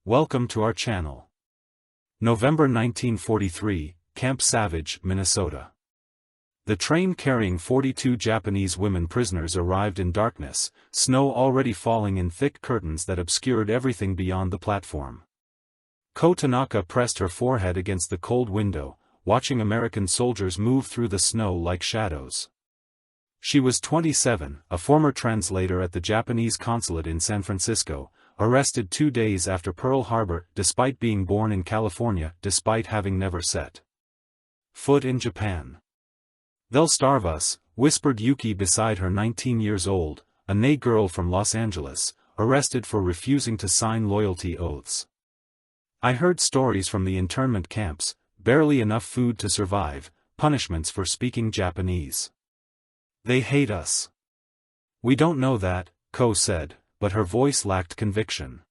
Welcome to our channel. November 1943, Camp Savage, Minnesota. The train carrying 42 Japanese women prisoners arrived in darkness, snow already falling in thick curtains that obscured everything beyond the platform. Ko Tanaka pressed her forehead against the cold window, watching American soldiers move through the snow like shadows. She was 27, a former translator at the Japanese consulate in San Francisco, arrested 2 days after Pearl Harbor, despite being born in California, despite having never set foot in Japan. "They'll starve us," whispered Yuki beside her 19 years old, a Ney girl from Los Angeles, arrested for refusing to sign loyalty oaths. "I heard stories from the internment camps, barely enough food to survive, punishments for speaking Japanese. They hate us." "We don't know that," Ko said, but her voice lacked conviction.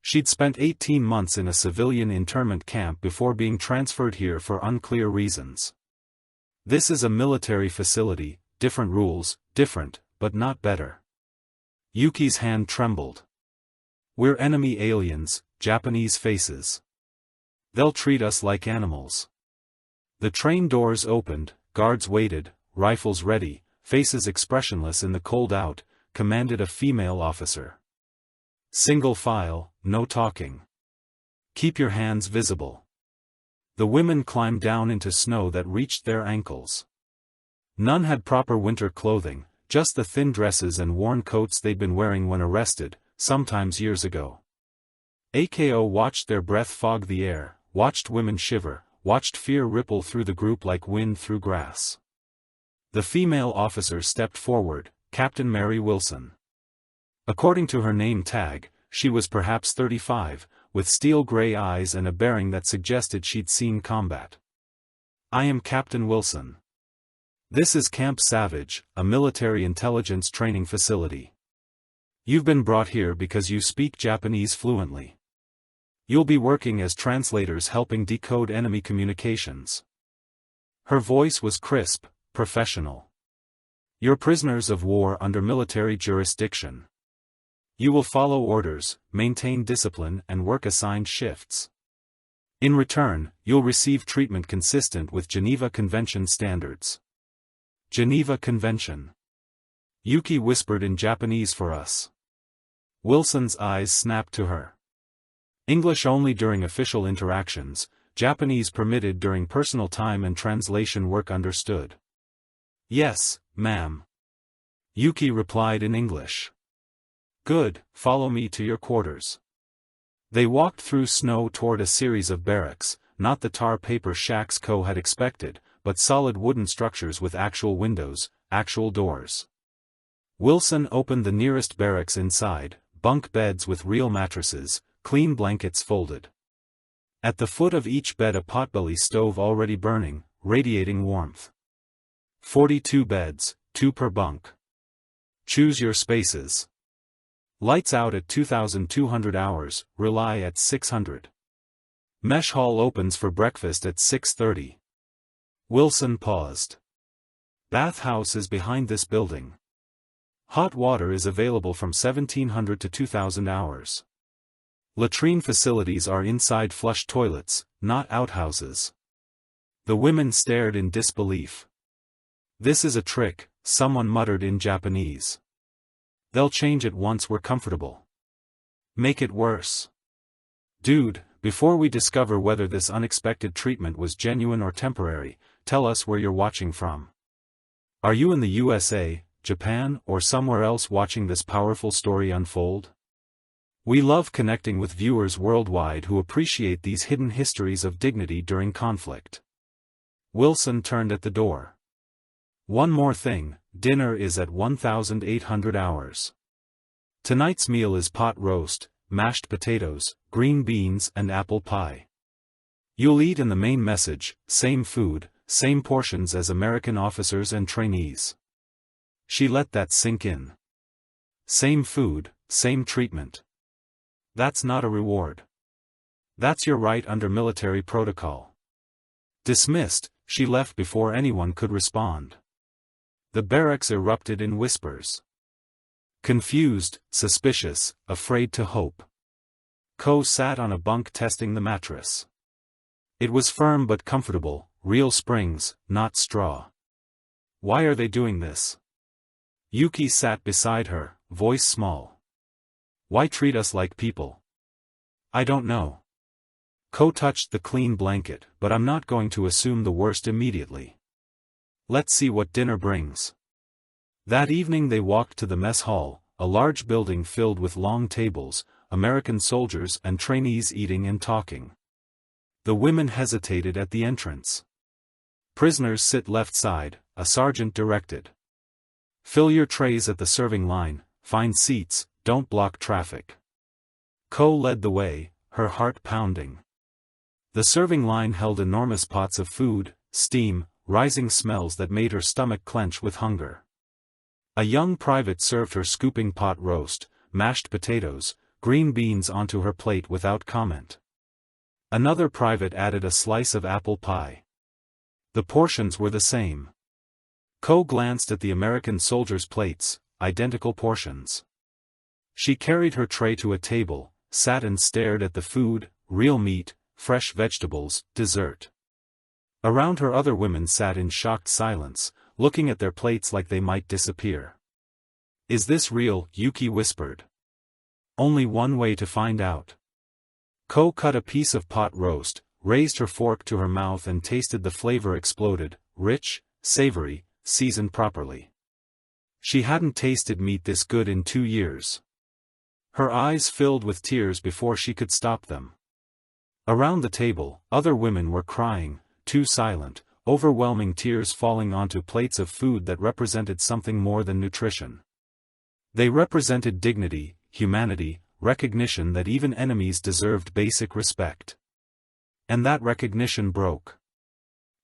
She'd spent 18 months in a civilian internment camp before being transferred here for unclear reasons. "This is a military facility, different rules, different, but not better." Yuki's hand trembled. "We're enemy aliens, Japanese faces. They'll treat us like animals." The train doors opened, guards waited, rifles ready, faces expressionless in the cold out, commanded a female officer. "Single file, no talking. Keep your hands visible." The women climbed down into snow that reached their ankles. None had proper winter clothing, just the thin dresses and worn coats they'd been wearing when arrested, sometimes years ago. Ako watched their breath fog the air, watched women shiver, watched fear ripple through the group like wind through grass. The female officer stepped forward, Captain Mary Wilson. According to her name tag, she was perhaps 35, with steel-gray eyes and a bearing that suggested she'd seen combat. "I am Captain Wilson. This is Camp Savage, a military intelligence training facility. You've been brought here because you speak Japanese fluently. You'll be working as translators helping decode enemy communications." Her voice was crisp, professional. "You're prisoners of war under military jurisdiction. You will follow orders, maintain discipline and work assigned shifts. In return, you'll receive treatment consistent with Geneva Convention standards." "Geneva Convention?" Yuki whispered in Japanese for us. Wilson's eyes snapped to her. "English only during official interactions, Japanese permitted during personal time and translation work understood." "Yes, ma'am." Yuki replied in English. "Good, follow me to your quarters." They walked through snow toward a series of barracks, not the tar paper shacks Ko had expected, but solid wooden structures with actual windows, actual doors. Wilson opened the nearest barracks inside, bunk beds with real mattresses, clean blankets folded. At the foot of each bed a potbelly stove already burning, radiating warmth. 42 beds, 2 per bunk. Choose your spaces. Lights out at 2,200 hours, rely at 600. Mesh hall opens for breakfast at 6:30. Wilson paused. "Bathhouse is behind this building. Hot water is available from 1,700 to 2,000 hours. Latrine facilities are inside flush toilets, not outhouses." The women stared in disbelief. "This is a trick," someone muttered in Japanese. "They'll change it once we're comfortable. Make it worse. Dude, before we discover whether this unexpected treatment was genuine or temporary, tell us where you're watching from. Are you in the USA, Japan, or somewhere else watching this powerful story unfold? We love connecting with viewers worldwide who appreciate these hidden histories of dignity during conflict." Wilson turned at the door. "One more thing, dinner is at 1,800 hours. Tonight's meal is pot roast, mashed potatoes, green beans and apple pie. You'll eat in the main message, same food, same portions as American officers and trainees." She let that sink in. Same food, same treatment. That's not a reward. That's your right under military protocol. Dismissed, she left before anyone could respond. The barracks erupted in whispers. Confused, suspicious, afraid to hope. Ko sat on a bunk testing the mattress. It was firm but comfortable, real springs, not straw. Why are they doing this? Yuki sat beside her, voice small. Why treat us like people? I don't know. Ko touched the clean blanket, but I'm not going to assume the worst immediately. Let's see what dinner brings. That evening they walked to the mess hall, a large building filled with long tables, American soldiers and trainees eating and talking. The women hesitated at the entrance. Prisoners sit left side, a sergeant directed. Fill your trays at the serving line, find seats, don't block traffic. Ko led the way, her heart pounding. The serving line held enormous pots of food, steam, rising smells that made her stomach clench with hunger. A young private served her scooping pot roast, mashed potatoes, green beans onto her plate without comment. Another private added a slice of apple pie. The portions were the same. Ko glanced at the American soldiers' plates, identical portions. She carried her tray to a table, sat and stared at the food, real meat, fresh vegetables, dessert. Around her other women sat in shocked silence, looking at their plates like they might disappear. Is this real? Yuki whispered. Only one way to find out. Ko cut a piece of pot roast, raised her fork to her mouth and tasted the flavor exploded, rich, savory, seasoned properly. She hadn't tasted meat this good in 2 years. Her eyes filled with tears before she could stop them. Around the table, other women were crying, too silent, overwhelming tears falling onto plates of food that represented something more than nutrition. They represented dignity, humanity, recognition that even enemies deserved basic respect. And that recognition broke.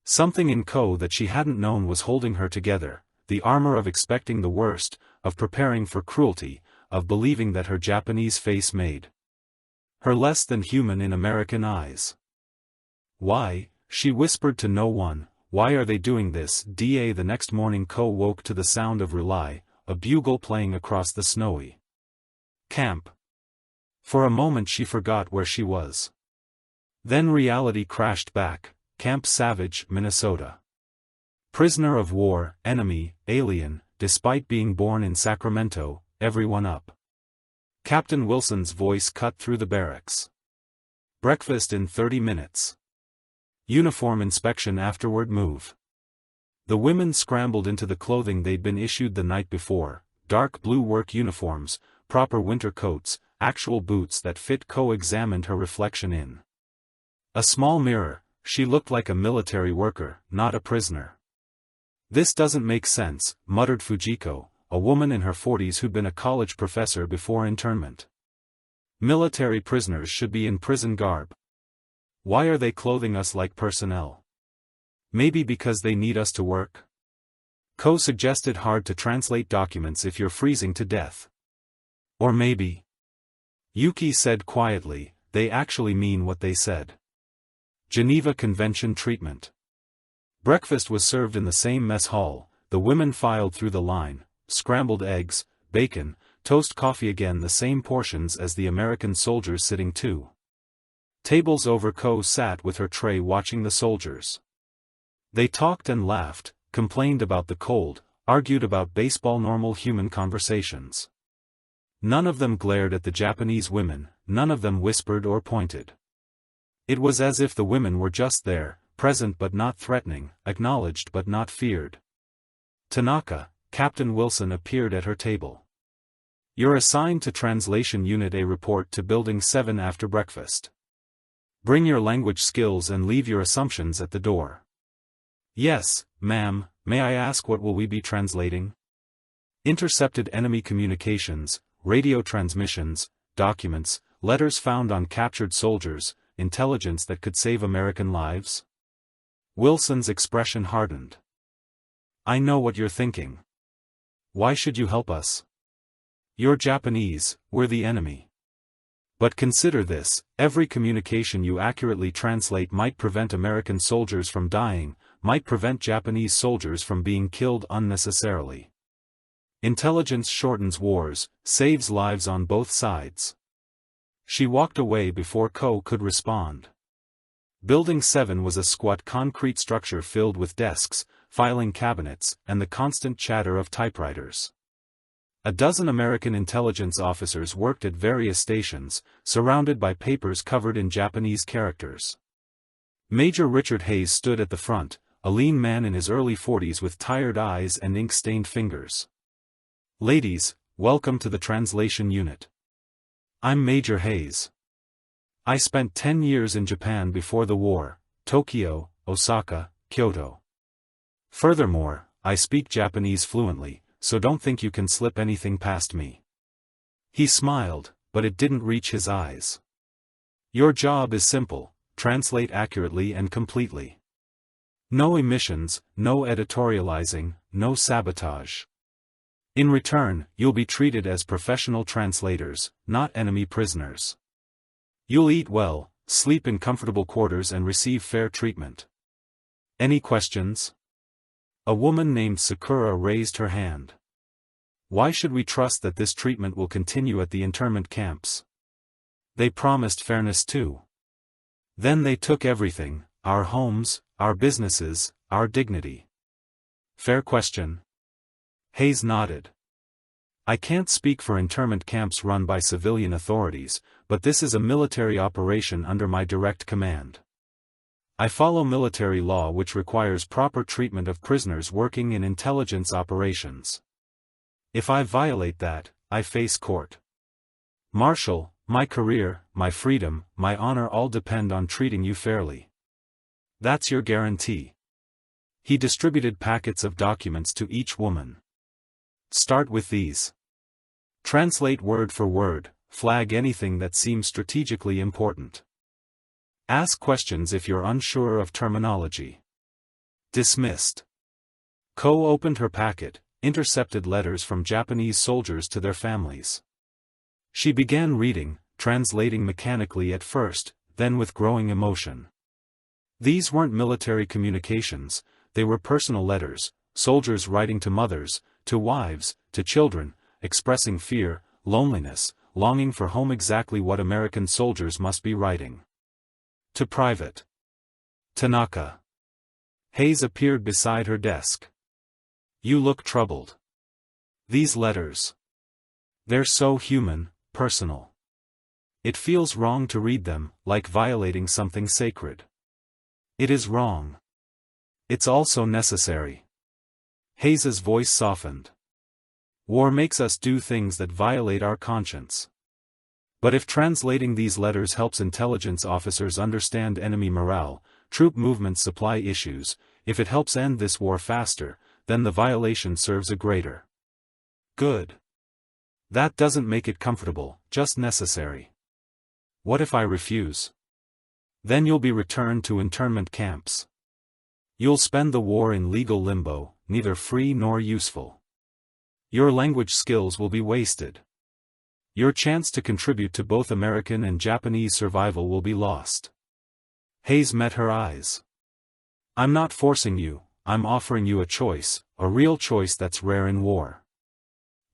Something in Ko that she hadn't known was holding her together, the armor of expecting the worst, of preparing for cruelty, of believing that her Japanese face made her less than human in American eyes. Why, she whispered to no one, why are they doing this? The next morning Ko woke to the sound of relay, a bugle playing across the snowy camp. For a moment she forgot where she was. Then reality crashed back, Camp Savage, Minnesota. Prisoner of war, enemy, alien, despite being born in Sacramento, everyone up. Captain Wilson's voice cut through the barracks. Breakfast in 30 minutes. Uniform inspection afterward move. The women scrambled into the clothing they'd been issued the night before, dark blue work uniforms, proper winter coats, actual boots that fit. Ko examined her reflection in a small mirror. She looked like a military worker, not a prisoner. This doesn't make sense, muttered Fujiko, a woman in her 40s who'd been a college professor before internment. Military prisoners should be in prison garb. Why are they clothing us like personnel? Maybe because they need us to work? Ko suggested hard to translate documents if you're freezing to death. Or maybe. Yuki said quietly, they actually mean what they said. Geneva Convention treatment. Breakfast was served in the same mess hall, the women filed through the line, scrambled eggs, bacon, toast, coffee, again the same portions as the American soldiers sitting 2 tables over. Ko sat with her tray watching the soldiers. They talked and laughed, complained about the cold, argued about baseball, normal human conversations. None of them glared at the Japanese women, none of them whispered or pointed. It was as if the women were just there, present but not threatening, acknowledged but not feared. Tanaka, Captain Wilson, appeared at her table. You're assigned to Translation Unit A. Report to Building 7 after breakfast. Bring your language skills and leave your assumptions at the door. Yes, ma'am. May I ask what will we be translating? Intercepted enemy communications, radio transmissions, documents, letters found on captured soldiers, intelligence that could save American lives? Wilson's expression hardened. I know what you're thinking. Why should you help us? You're Japanese, we're the enemy. But consider this, every communication you accurately translate might prevent American soldiers from dying, might prevent Japanese soldiers from being killed unnecessarily. Intelligence shortens wars, saves lives on both sides. She walked away before Ko could respond. Building 7 was a squat concrete structure filled with desks, filing cabinets, and the constant chatter of typewriters. A dozen American intelligence officers worked at various stations, surrounded by papers covered in Japanese characters. Major Richard Hayes stood at the front, a lean man in his early 40s with tired eyes and ink-stained fingers. "Ladies, welcome to the translation unit. I'm Major Hayes. I spent 10 years in Japan before the war, Tokyo, Osaka, Kyoto. Furthermore, I speak Japanese fluently, so don't think you can slip anything past me." He smiled, but it didn't reach his eyes. "Your job is simple: translate accurately and completely. No emissions, no editorializing, no sabotage. In return, you'll be treated as professional translators, not enemy prisoners. You'll eat well, sleep in comfortable quarters and receive fair treatment. Any questions?" A woman named Sakura raised her hand. "Why should we trust that this treatment will continue at the internment camps? They promised fairness too. Then they took everything: our homes, our businesses, our dignity." "Fair question?" Hayes nodded. "I can't speak for internment camps run by civilian authorities, but this is a military operation under my direct command. I follow military law which requires proper treatment of prisoners working in intelligence operations. If I violate that, I face court. Marshal, my career, my freedom, my honor all depend on treating you fairly. That's your guarantee." He distributed packets of documents to each woman. "Start with these. Translate word for word, flag anything that seems strategically important. Ask questions if you're unsure of terminology. Dismissed." Ko opened her packet, intercepted letters from Japanese soldiers to their families. She began reading, translating mechanically at first, then with growing emotion. These weren't military communications, they were personal letters, soldiers writing to mothers, to wives, to children, expressing fear, loneliness, longing for home, exactly what American soldiers must be writing. To Private Tanaka. Hayes appeared beside her desk. "You look troubled. These letters. They're so human, personal. It feels wrong to read them, like violating something sacred." "It is wrong. It's also necessary." Hayes's voice softened. "War makes us do things that violate our conscience. But if translating these letters helps intelligence officers understand enemy morale, troop movement, supply issues, if it helps end this war faster, then the violation serves a greater good. That doesn't make it comfortable, just necessary. What if I refuse? Then you'll be returned to internment camps. You'll spend the war in legal limbo, neither free nor useful. Your language skills will be wasted. Your chance to contribute to both American and Japanese survival will be lost." Hayes met her eyes. "I'm not forcing you, I'm offering you a choice, a real choice that's rare in war."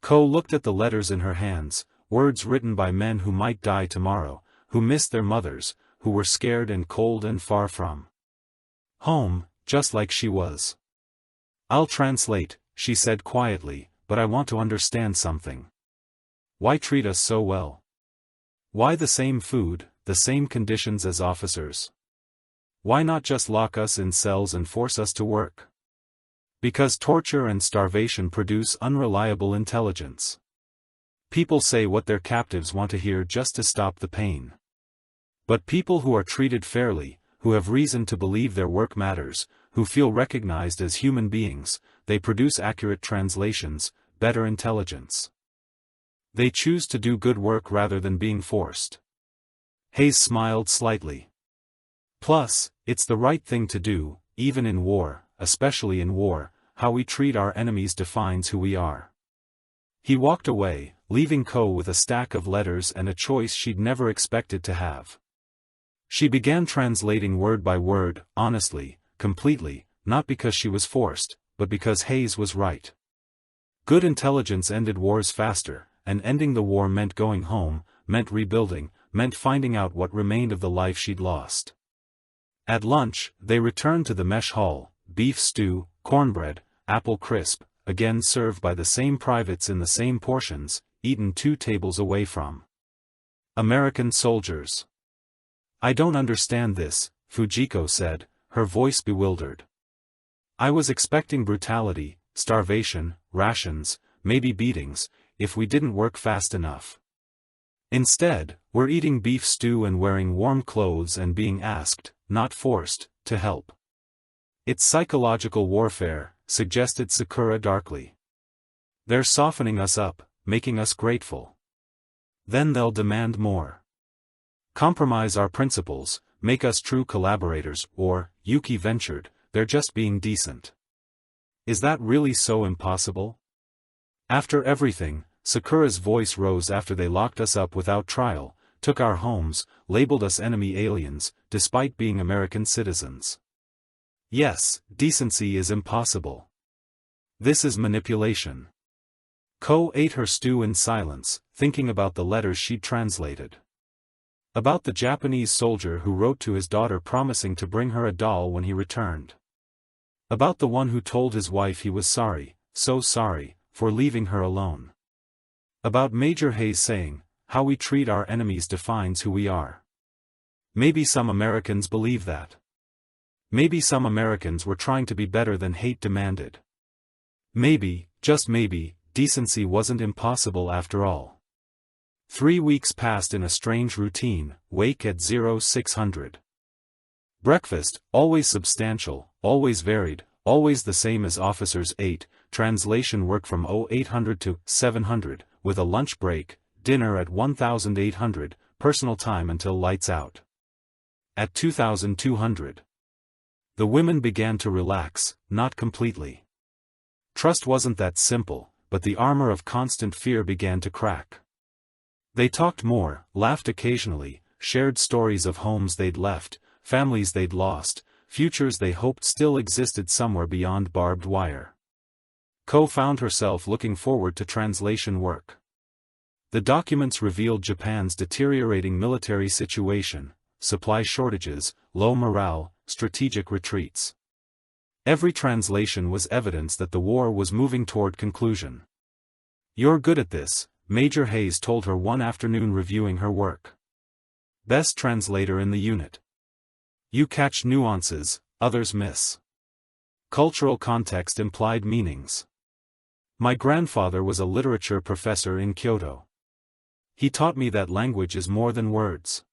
Ko looked at the letters in her hands, words written by men who might die tomorrow, who missed their mothers, who were scared and cold and far from home, just like she was. "I'll translate," she said quietly, "but I want to understand something. Why treat us so well? Why the same food, the same conditions as officers? Why not just lock us in cells and force us to work? Because torture and starvation produce unreliable intelligence. People say what their captives want to hear just to stop the pain. But people who are treated fairly, who have reason to believe their work matters, who feel recognized as human beings, they produce accurate translations, better intelligence. They choose to do good work rather than being forced." Hayes smiled slightly. "Plus, it's the right thing to do, even in war, especially in war. How we treat our enemies defines who we are." He walked away, leaving Ko with a stack of letters and a choice she'd never expected to have. She began translating word by word, honestly, completely, not because she was forced, but because Hayes was right. Good intelligence ended wars faster, and ending the war meant going home, meant rebuilding, meant finding out what remained of the life she'd lost. At lunch, they returned to the mesh hall, beef stew, cornbread, apple crisp, again served by the same privates in the same portions, eaten 2 tables away from American soldiers. "I don't understand this," Fujiko said, her voice bewildered. "I was expecting brutality, starvation, rations, maybe beatings, if we didn't work fast enough. Instead, we're eating beef stew and wearing warm clothes and being asked, not forced, to help. It's psychological warfare," suggested Sakura darkly. "They're softening us up, making us grateful. Then they'll demand more. Compromise our principles, make us true collaborators, or," Yuki ventured, "they're just being decent. Is that really so impossible?" "After everything," Sakura's voice rose after they locked us up without trial, took our homes, labeled us enemy aliens, despite being American citizens. "Yes, decency is impossible. This is manipulation." Ko ate her stew in silence, thinking about the letters she'd translated. About the Japanese soldier who wrote to his daughter promising to bring her a doll when he returned. About the one who told his wife he was sorry, so sorry, for leaving her alone. About Major Hayes saying, "How we treat our enemies defines who we are." Maybe some Americans believe that. Maybe some Americans were trying to be better than hate demanded. Maybe, just maybe, decency wasn't impossible after all. 3 weeks passed in a strange routine, wake at 0600. Breakfast, always substantial, always varied, always the same as officers ate, translation work from 0800 to 700, with a lunch break, dinner at 1800, personal time until lights out. At 2200. The women began to relax, not completely. Trust wasn't that simple, but the armor of constant fear began to crack. They talked more, laughed occasionally, shared stories of homes they'd left, families they'd lost, futures they hoped still existed somewhere beyond barbed wire. Ko found herself looking forward to translation work. The documents revealed Japan's deteriorating military situation, supply shortages, low morale, strategic retreats. Every translation was evidence that the war was moving toward conclusion. "You're good at this," Major Hayes told her one afternoon reviewing her work. "Best translator in the unit. You catch nuances, others miss. Cultural context implied meanings. My grandfather was a literature professor in Kyoto. He taught me that language is more than words.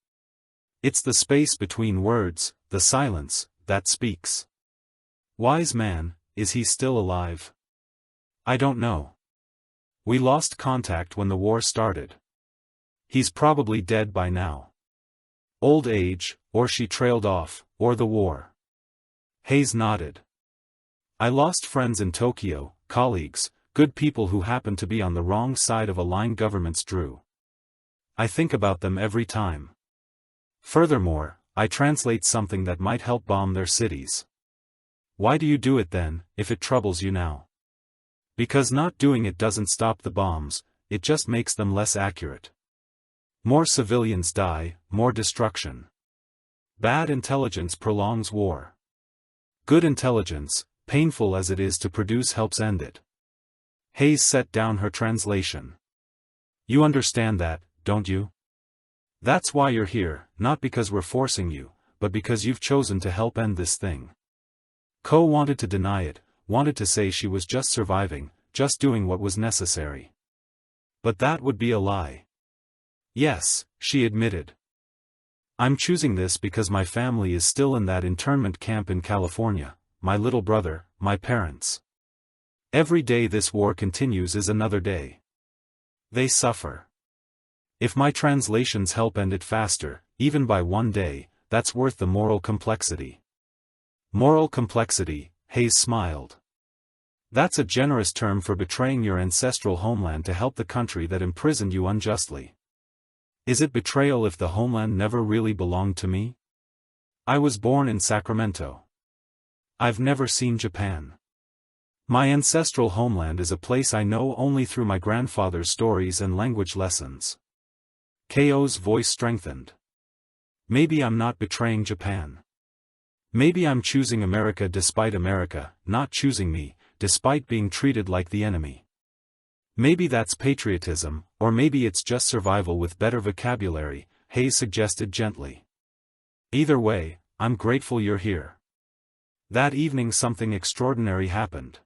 It's the space between words, the silence, that speaks. Wise man, is he still alive? I don't know. We lost contact when the war started. He's probably dead by now. Old age, or she trailed off, or the war." Hayes nodded. "I lost friends in Tokyo, colleagues, good people who happened to be on the wrong side of a line governments drew. I think about them every time. Furthermore, I translate something that might help bomb their cities." "Why do you do it then, if it troubles you now?" "Because not doing it doesn't stop the bombs, it just makes them less accurate. More civilians die, more destruction. Bad intelligence prolongs war. Good intelligence, painful as it is to produce, helps end it." Hayes set down her translation. "You understand that, don't you? That's why you're here, not because we're forcing you, but because you've chosen to help end this thing." Ko wanted to deny it, wanted to say she was just surviving, just doing what was necessary. But that would be a lie. "Yes," she admitted. "I'm choosing this because my family is still in that internment camp in California, my little brother, my parents. Every day this war continues is another day. They suffer. If my translations help end it faster, even by one day, that's worth the moral complexity." "Moral complexity," Hayes smiled. "That's a generous term for betraying your ancestral homeland to help the country that imprisoned you unjustly. Is it betrayal if the homeland never really belonged to me? I was born in Sacramento. I've never seen Japan. My ancestral homeland is a place I know only through my grandfather's stories and language lessons. Ko's voice strengthened. Maybe I'm not betraying Japan. Maybe I'm choosing America despite America not choosing me, despite being treated like the enemy. Maybe that's patriotism, or maybe it's just survival with better vocabulary, Hayes suggested gently. Either way, I'm grateful you're here. That evening something extraordinary happened.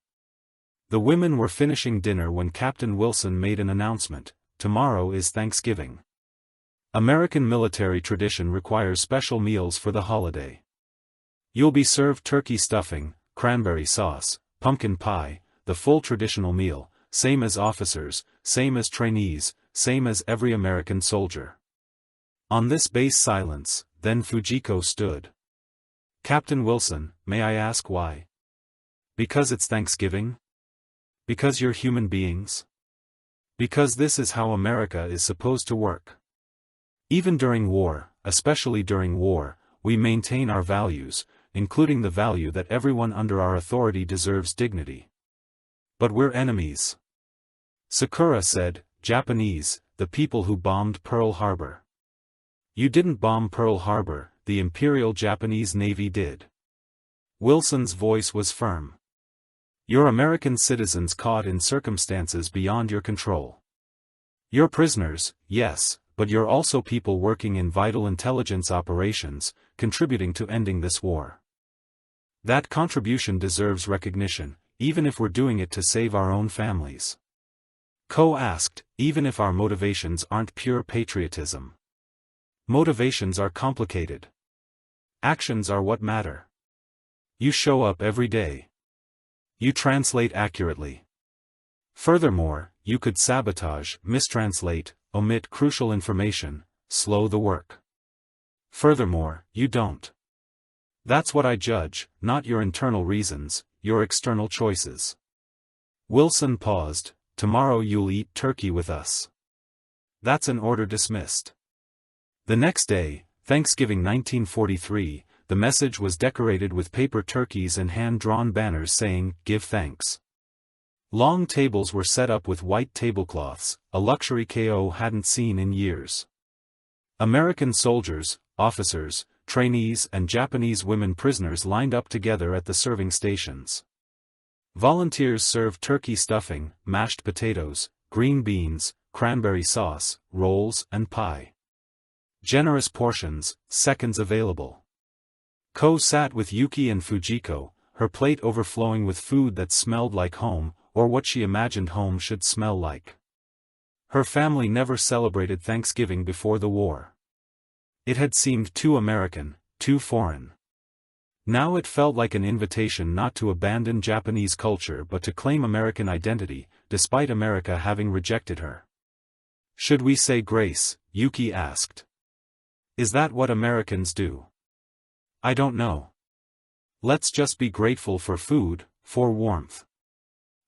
The women were finishing dinner when Captain Wilson made an announcement: tomorrow is Thanksgiving. American military tradition requires special meals for the holiday. You'll be served turkey stuffing, cranberry sauce, pumpkin pie, the full traditional meal, same as officers, same as trainees, same as every American soldier. On this base silence, then Fujiko stood. Captain Wilson, may I ask why? Because it's Thanksgiving? Because you're human beings? Because this is how America is supposed to work. Even during war, especially during war, we maintain our values, including the value that everyone under our authority deserves dignity. But we're enemies. Sakura said, Japanese, the people who bombed Pearl Harbor. You didn't bomb Pearl Harbor, the Imperial Japanese Navy did. Wilson's voice was firm. You're American citizens caught in circumstances beyond your control. You're prisoners, yes, but you're also people working in vital intelligence operations, contributing to ending this war. That contribution deserves recognition, even if we're doing it to save our own families. Ko asked, even if our motivations aren't pure patriotism. Motivations are complicated. Actions are what matter. You show up every day. You translate accurately. Furthermore, you could sabotage, mistranslate, omit crucial information, slow the work. Furthermore, you don't. That's what I judge, not your internal reasons, your external choices. Wilson paused. Tomorrow you'll eat turkey with us. That's an order dismissed. The next day, Thanksgiving 1943, the message was decorated with paper turkeys and hand-drawn banners saying, Give thanks. Long tables were set up with white tablecloths, a luxury Ko hadn't seen in years. American soldiers, officers, trainees and Japanese women prisoners lined up together at the serving stations. Volunteers served turkey stuffing, mashed potatoes, green beans, cranberry sauce, rolls and pie. Generous portions, seconds available. Ko sat with Yuki and Fujiko, her plate overflowing with food that smelled like home, or what she imagined home should smell like. Her family never celebrated Thanksgiving before the war. It had seemed too American, too foreign. Now it felt like an invitation not to abandon Japanese culture but to claim American identity, despite America having rejected her. Should we say grace? Yuki asked. Is that what Americans do? I don't know. Let's just be grateful for food, for warmth.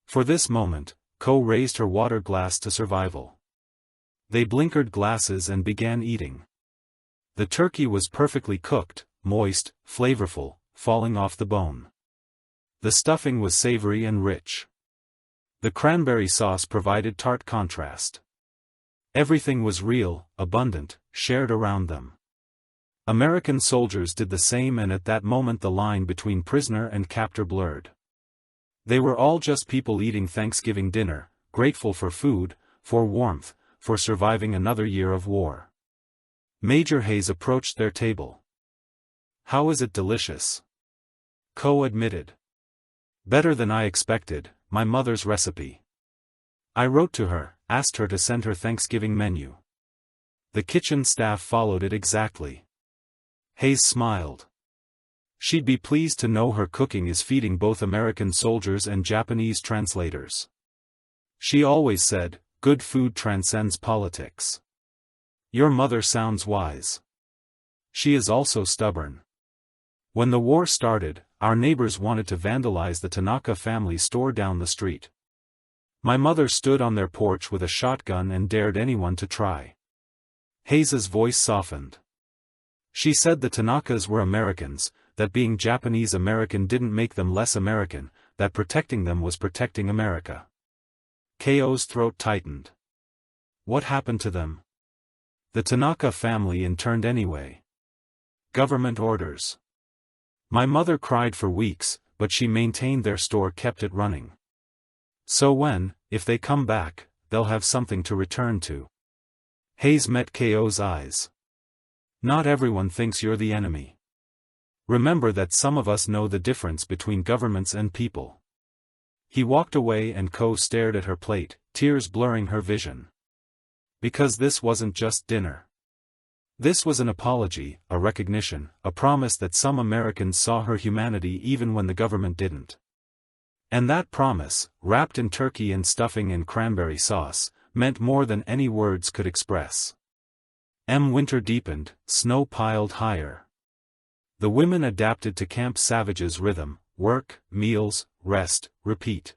For this moment, Ko raised her water glass to survival. They blinkered glasses and began eating. The turkey was perfectly cooked, moist, flavorful, falling off the bone. The stuffing was savory and rich. The cranberry sauce provided tart contrast. Everything was real, abundant, shared around them. American soldiers did the same, and at that moment the line between prisoner and captor blurred. They were all just people eating Thanksgiving dinner, grateful for food, for warmth, for surviving another year of war. Major Hayes approached their table. How is it delicious? Ko admitted. Better than I expected, my mother's recipe. I wrote to her, asked her to send her Thanksgiving menu. The kitchen staff followed it exactly. Hayes smiled. She'd be pleased to know her cooking is feeding both American soldiers and Japanese translators. She always said, good food transcends politics. Your mother sounds wise. She is also stubborn. When the war started, our neighbors wanted to vandalize the Tanaka family store down the street. My mother stood on their porch with a shotgun and dared anyone to try. Hayes's voice softened. She said the Tanakas were Americans, that being Japanese American didn't make them less American, that protecting them was protecting America. Ko's throat tightened. What happened to them? The Tanaka family interned anyway. Government orders. My mother cried for weeks, but she maintained their store, kept it running. So if they come back, they'll have something to return to. Hayes met Ko's eyes. Not everyone thinks you're the enemy. Remember that some of us know the difference between governments and people. He walked away and Ko stared at her plate, tears blurring her vision. Because this wasn't just dinner. This was an apology, a recognition, a promise that some Americans saw her humanity even when the government didn't. And that promise, wrapped in turkey and stuffing and cranberry sauce, meant more than any words could express. Winter deepened, snow piled higher. The women adapted to Camp Savage's rhythm: work, meals, rest, repeat.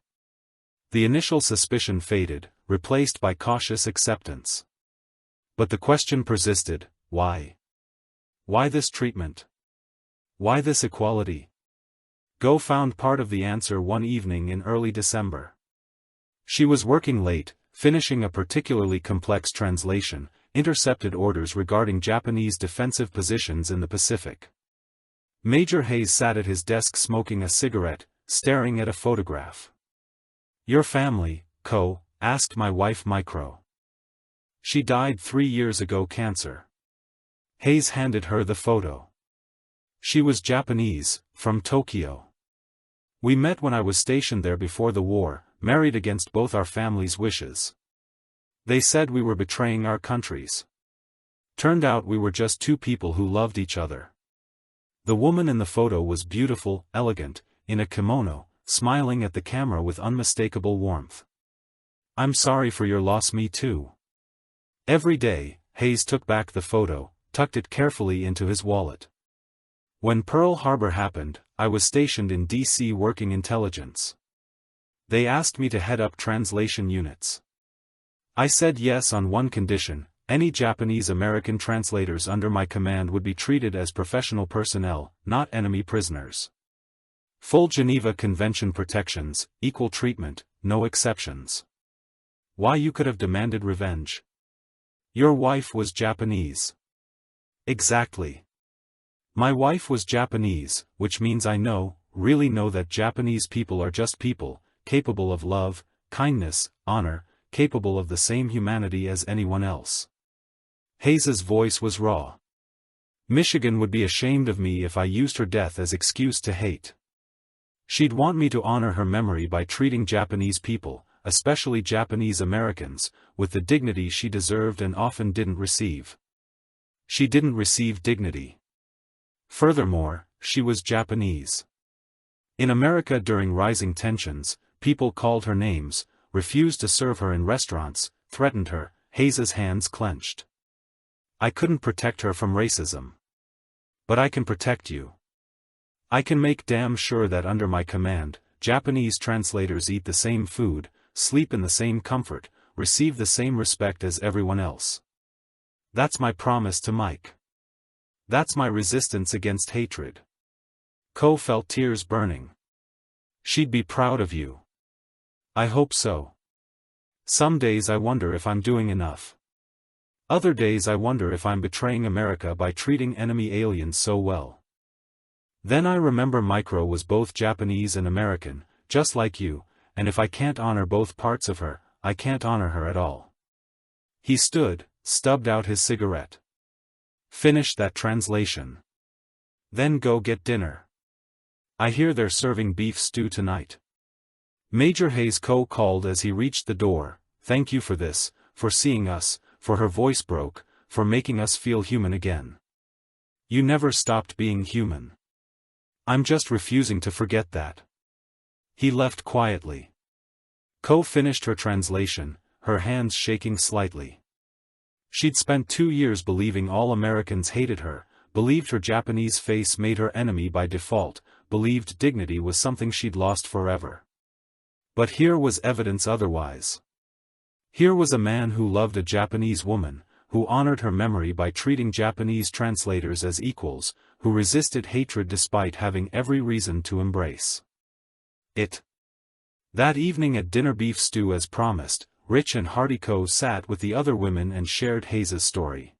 The initial suspicion faded, replaced by cautious acceptance. But the question persisted: why? Why this treatment? Why this equality? Go found part of the answer one evening in early December. She was working late, finishing a particularly complex translation, intercepted orders regarding Japanese defensive positions in the Pacific. Major Hayes sat at his desk smoking a cigarette, staring at a photograph. "Your family, Ko?" asked my wife Micro. "She died 3 years ago, cancer." Hayes handed her the photo. She was Japanese, from Tokyo. "We met when I was stationed there before the war, married against both our families' wishes. They said we were betraying our countries. Turned out we were just two people who loved each other." The woman in the photo was beautiful, elegant, in a kimono, smiling at the camera with unmistakable warmth. "I'm sorry for your loss, me too." Every day, Hayes took back the photo, tucked it carefully into his wallet. "When Pearl Harbor happened, I was stationed in D.C. working intelligence. They asked me to head up translation units. I said yes on one condition: any Japanese American translators under my command would be treated as professional personnel, not enemy prisoners. Full Geneva Convention protections, equal treatment, no exceptions." "Why, you could have demanded revenge. Your wife was Japanese." "Exactly. My wife was Japanese, which means I really know that Japanese people are just people, capable of love, kindness, honor, capable of the same humanity as anyone else." Hayes's voice was raw. "Michigan would be ashamed of me if I used her death as excuse to hate. She'd want me to honor her memory by treating Japanese people, especially Japanese Americans, with the dignity she deserved and often didn't receive. She didn't receive dignity. Furthermore, she was Japanese. In America during rising tensions, people called her names, refused to serve her in restaurants, threatened her." Hayes's hands clenched. "I couldn't protect her from racism. But I can protect you. I can make damn sure that under my command, Japanese translators eat the same food, sleep in the same comfort, receive the same respect as everyone else. That's my promise to Mike. That's my resistance against hatred." Ko felt tears burning. "She'd be proud of you." "I hope so. Some days I wonder if I'm doing enough. Other days I wonder if I'm betraying America by treating enemy aliens so well. Then I remember Micro was both Japanese and American, just like you, and if I can't honor both parts of her, I can't honor her at all." He stood, stubbed out his cigarette. "Finish that translation. Then go get dinner. I hear they're serving beef stew tonight." Major Hayes Ko called as he reached the door. "Thank you for this, for seeing us," for her voice broke, "for making us feel human again. You never stopped being human. I'm just refusing to forget that." He left quietly. Ko finished her translation, her hands shaking slightly. She'd spent 2 years believing all Americans hated her, believed her Japanese face made her enemy by default, believed dignity was something she'd lost forever. But here was evidence otherwise. Here was a man who loved a Japanese woman, who honored her memory by treating Japanese translators as equals, who resisted hatred despite having every reason to embrace it. That evening at dinner, beef stew as promised, rich and hearty Ko sat with the other women and shared Hayes's story.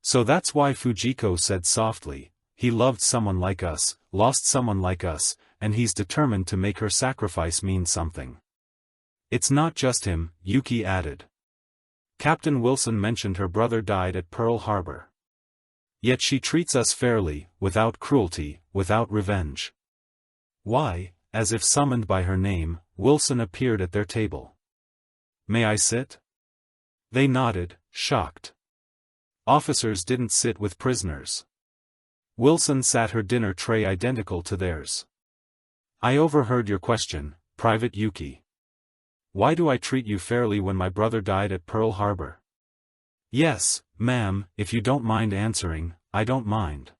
So that's why Fujiko said softly, he loved someone like us, lost someone like us, and he's determined to make her sacrifice mean something. It's not just him, Yuki added. Captain Wilson mentioned her brother died at Pearl Harbor. Yet she treats us fairly, without cruelty, without revenge. Why? As if summoned by her name, Wilson appeared at their table. May I sit? They nodded, shocked. Officers didn't sit with prisoners. Wilson sat her dinner tray identical to theirs. I overheard your question, Private Yuki. Why do I treat you fairly when my brother died at Pearl Harbor? Yes, ma'am, if you don't mind answering, I don't mind.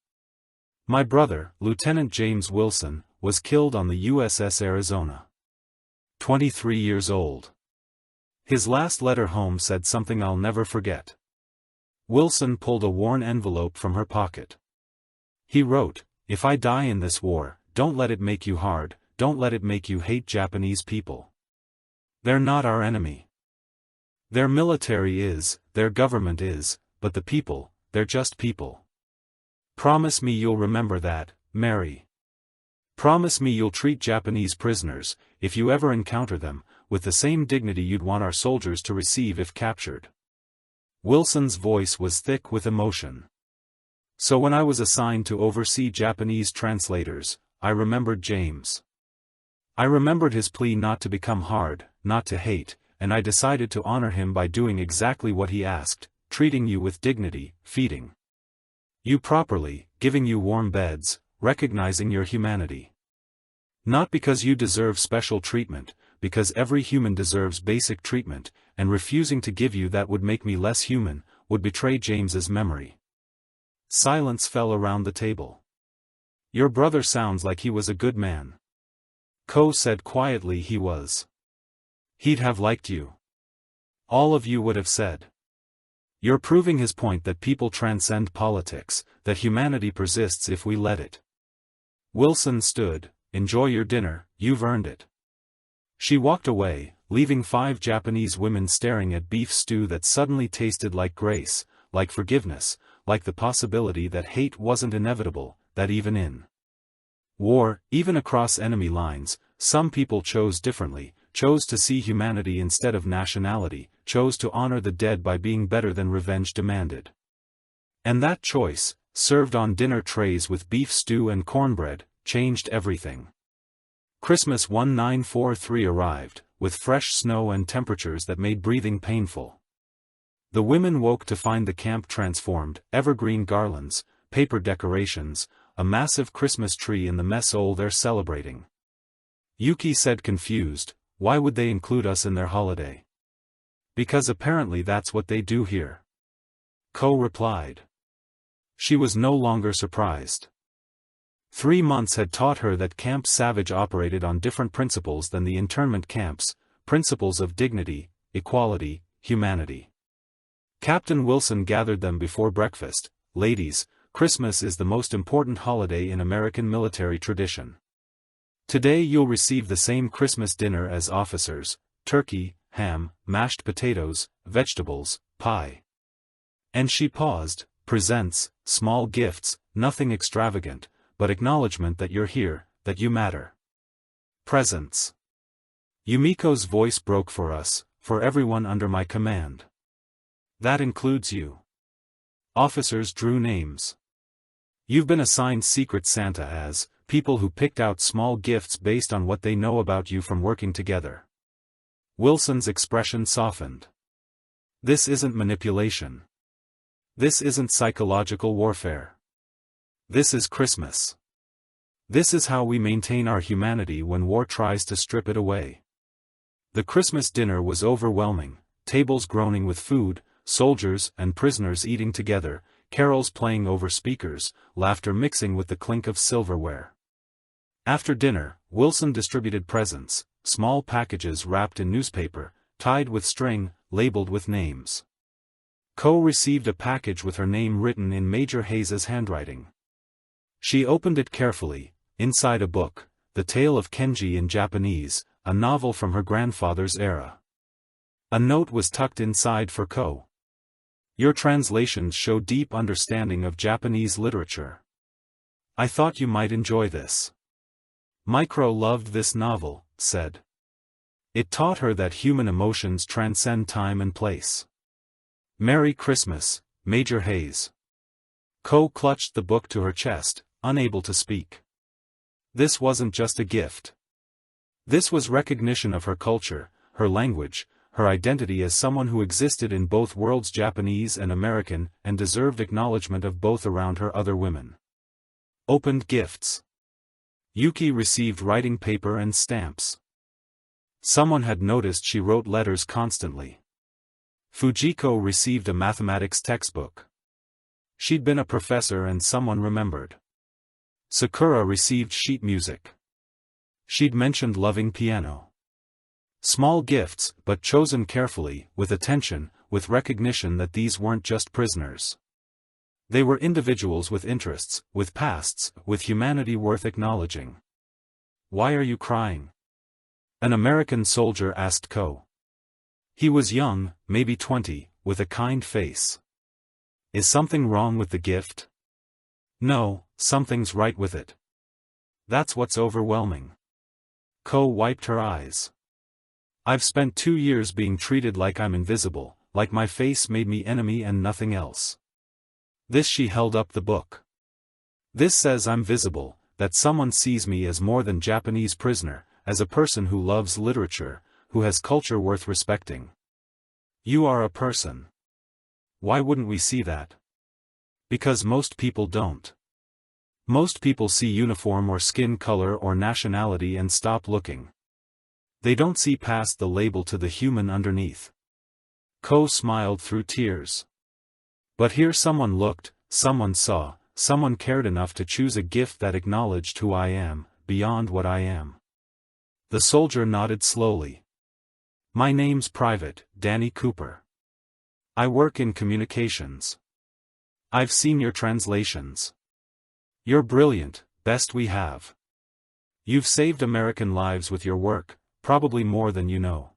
My brother, Lieutenant James Wilson, was killed on the USS Arizona. 23 years old. His last letter home said something I'll never forget. Wilson pulled a worn envelope from her pocket. He wrote, if I die in this war, don't let it make you hard, don't let it make you hate Japanese people. They're not our enemy. Their military is, their government is, but the people, they're just people. Promise me you'll remember that, Mary. Promise me you'll treat Japanese prisoners, if you ever encounter them, with the same dignity you'd want our soldiers to receive if captured. Wilson's voice was thick with emotion. So when I was assigned to oversee Japanese translators, I remembered James. I remembered his plea not to become hard, not to hate, and I decided to honor him by doing exactly what he asked, treating you with dignity, feeding you properly, giving you warm beds, recognizing your humanity. Not because you deserve special treatment, because every human deserves basic treatment, and refusing to give you that would make me less human, would betray James's memory. Silence fell around the table. Your brother sounds like he was a good man. Ko said quietly he was. He'd have liked you. All of you would have said. You're proving his point that people transcend politics, that humanity persists if we let it. Wilson stood, enjoy your dinner, you've earned it. She walked away, leaving 5 Japanese women staring at beef stew that suddenly tasted like grace, like forgiveness, like the possibility that hate wasn't inevitable, that even in war, even across enemy lines, some people chose differently, chose to see humanity instead of nationality, chose to honor the dead by being better than revenge demanded. And that choice, served on dinner trays with beef stew and cornbread, changed everything. Christmas 1943 arrived, with fresh snow and temperatures that made breathing painful. The women woke to find the camp transformed, evergreen garlands, paper decorations, a massive Christmas tree in the mess hall they're celebrating. Yuki said confused, why would they include us in their holiday? Because apparently that's what they do here. Ko replied. She was no longer surprised. 3 months had taught her that Camp Savage operated on different principles than the internment camps, principles of dignity, equality, humanity. Captain Wilson gathered them before breakfast. Ladies, Christmas is the most important holiday in American military tradition. Today you'll receive the same Christmas dinner as officers: turkey, ham, mashed potatoes, vegetables, pie. And she paused, presents, small gifts, nothing extravagant, but acknowledgement that you're here, that you matter. Presents. Yumiko's voice broke for us, for everyone under my command. That includes you. Officers drew names. You've been assigned Secret Santa as people who picked out small gifts based on what they know about you from working together. Wilson's expression softened. This isn't manipulation. This isn't psychological warfare. This is Christmas. This is how we maintain our humanity when war tries to strip it away. The Christmas dinner was overwhelming, tables groaning with food, soldiers and prisoners eating together, carols playing over speakers, laughter mixing with the clink of silverware. After dinner, Wilson distributed presents, small packages wrapped in newspaper, tied with string, labeled with names. Ko received a package with her name written in Major Hayes's handwriting. She opened it carefully. Inside a book, The Tale of Kenji in Japanese, a novel from her grandfather's era. A note was tucked inside for Ko. Your translations show deep understanding of Japanese literature. I thought you might enjoy this. Micro loved this novel, said. It taught her that human emotions transcend time and place. Merry Christmas, Major Hayes. Ko clutched the book to her chest, unable to speak. This wasn't just a gift. This was recognition of her culture, her language, her identity as someone who existed in both worlds, Japanese and American, and deserved acknowledgement of both around her other women. Opened gifts. Yuki received writing paper and stamps. Someone had noticed she wrote letters constantly. Fujiko received a mathematics textbook. She'd been a professor and someone remembered. Sakura received sheet music. She'd mentioned loving piano. Small gifts, but chosen carefully, with attention, with recognition that these weren't just prisoners. They were individuals with interests, with pasts, with humanity worth acknowledging. Why are you crying? An American soldier asked Ko. He was young, maybe 20, with a kind face. Is something wrong with the gift? No, something's right with it. That's what's overwhelming. Ko wiped her eyes. I've spent 2 years being treated like I'm invisible, like my face made me enemy and nothing else. This she held up the book. This says I'm visible, that someone sees me as more than Japanese prisoner, as a person who loves literature, who has culture worth respecting. You are a person. Why wouldn't we see that? Because most people don't. Most people see uniform or skin color or nationality and stop looking. They don't see past the label to the human underneath. Ko smiled through tears. But here someone looked, someone saw, someone cared enough to choose a gift that acknowledged who I am, beyond what I am. The soldier nodded slowly. My name's Private Danny Cooper. I work in communications. I've seen your translations. You're brilliant, best we have. You've saved American lives with your work, probably more than you know.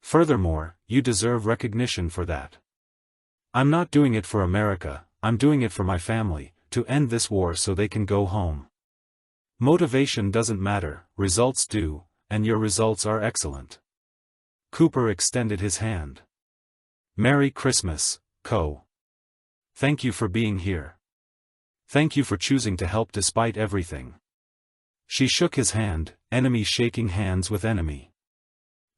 Furthermore, you deserve recognition for that. I'm not doing it for America, I'm doing it for my family, to end this war so they can go home. Motivation doesn't matter, results do, and your results are excellent. Cooper extended his hand. Merry Christmas, Ko. Thank you for being here. Thank you for choosing to help despite everything. She shook his hand, enemy shaking hands with enemy.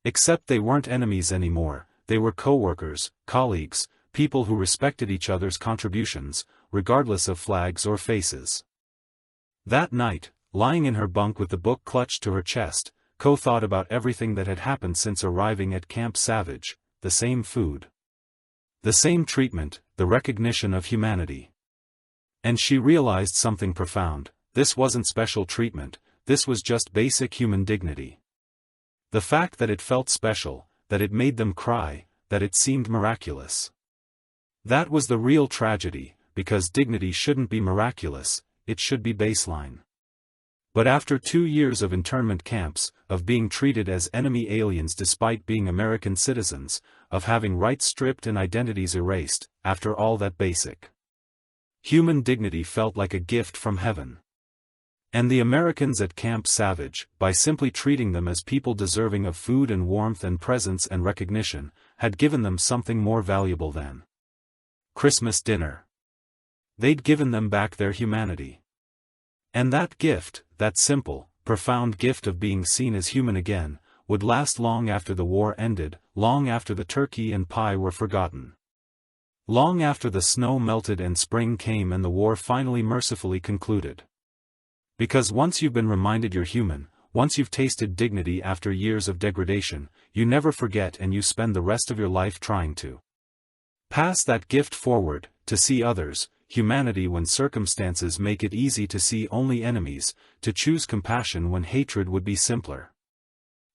Except they weren't enemies anymore, they were co-workers, colleagues, people who respected each other's contributions, regardless of flags or faces. That night, lying in her bunk with the book clutched to her chest, Ko thought about everything that had happened since arriving at Camp Savage, the same food. The same treatment, the recognition of humanity. And she realized something profound, this wasn't special treatment, this was just basic human dignity. The fact that it felt special, that it made them cry, that it seemed miraculous. That was the real tragedy, because dignity shouldn't be miraculous, it should be baseline. But after 2 years of internment camps, of being treated as enemy aliens despite being American citizens, of having rights stripped and identities erased, after all that basic human dignity felt like a gift from heaven. And the Americans at Camp Savage, by simply treating them as people deserving of food and warmth and presence and recognition, had given them something more valuable than Christmas dinner. They'd given them back their humanity. And that gift, that simple, profound gift of being seen as human again, would last long after the war ended, long after the turkey and pie were forgotten. Long after the snow melted and spring came and the war finally mercifully concluded. Because once you've been reminded you're human, once you've tasted dignity after years of degradation, you never forget and you spend the rest of your life trying to pass that gift forward, to see others, humanity when circumstances make it easy to see only enemies, to choose compassion when hatred would be simpler.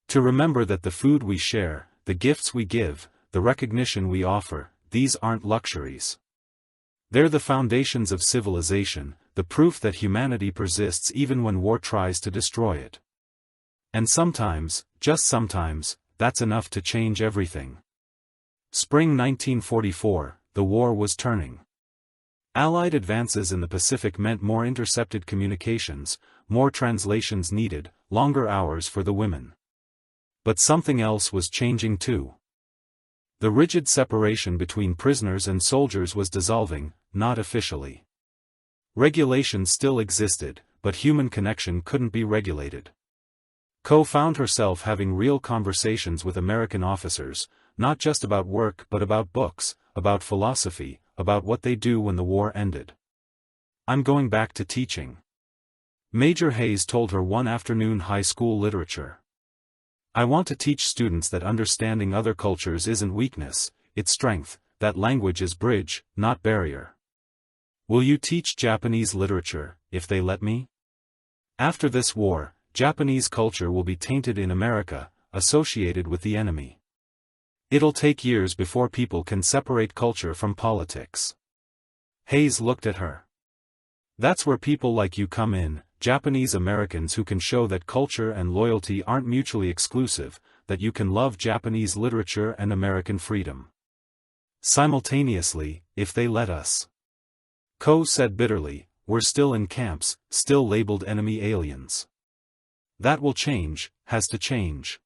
To remember that the food we share, the gifts we give, the recognition we offer, these aren't luxuries. They're the foundations of civilization, the proof that humanity persists even when war tries to destroy it. And sometimes, just sometimes, that's enough to change everything. Spring 1944, the war was turning. Allied advances in the Pacific meant more intercepted communications, more translations needed, longer hours for the women. But something else was changing too. The rigid separation between prisoners and soldiers was dissolving, not officially. Regulations still existed, but human connection couldn't be regulated. Ko found herself having real conversations with American officers, not just about work but about books, about philosophy, about what they do when the war ended. "I'm going back to teaching," Major Hayes told her one afternoon. High school literature. "I want to teach students that understanding other cultures isn't weakness, it's strength, that language is bridge, not barrier." "Will you teach Japanese literature, if they let me?" After this war, Japanese culture will be tainted in America, associated with the enemy. It'll take years before people can separate culture from politics. Hayes looked at her. "That's where people like you come in, Japanese Americans who can show that culture and loyalty aren't mutually exclusive, that you can love Japanese literature and American freedom simultaneously, if they let us." Ko said bitterly, "We're still in camps, still labeled enemy aliens. That will change, has to change.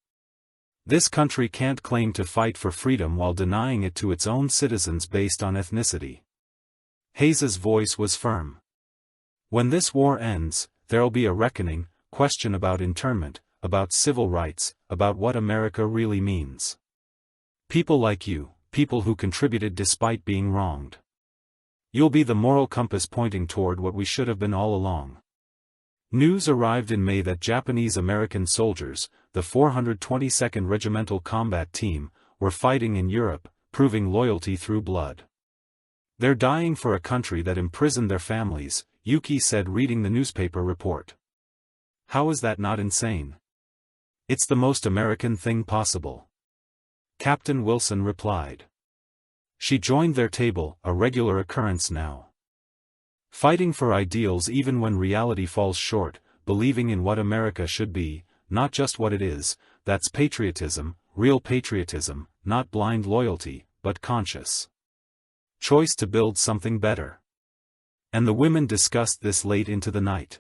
This country can't claim to fight for freedom while denying it to its own citizens based on ethnicity." Hayes's voice was firm. "When this war ends, there'll be a reckoning, question about internment, about civil rights, about what America really means. People like you, people who contributed despite being wronged. You'll be the moral compass pointing toward what we should have been all along." News arrived in May that Japanese-American soldiers, the 422nd Regimental Combat Team, were fighting in Europe, proving loyalty through blood. "They're dying for a country that imprisoned their families," Yuki said reading the newspaper report. "How is that not insane?" "It's the most American thing possible," Captain Wilson replied. She joined their table, a regular occurrence now. Fighting for ideals even when reality falls short, believing in what America should be, not just what it is, that's patriotism, real patriotism, not blind loyalty, but conscious choice to build something better. And the women discussed this late into the night.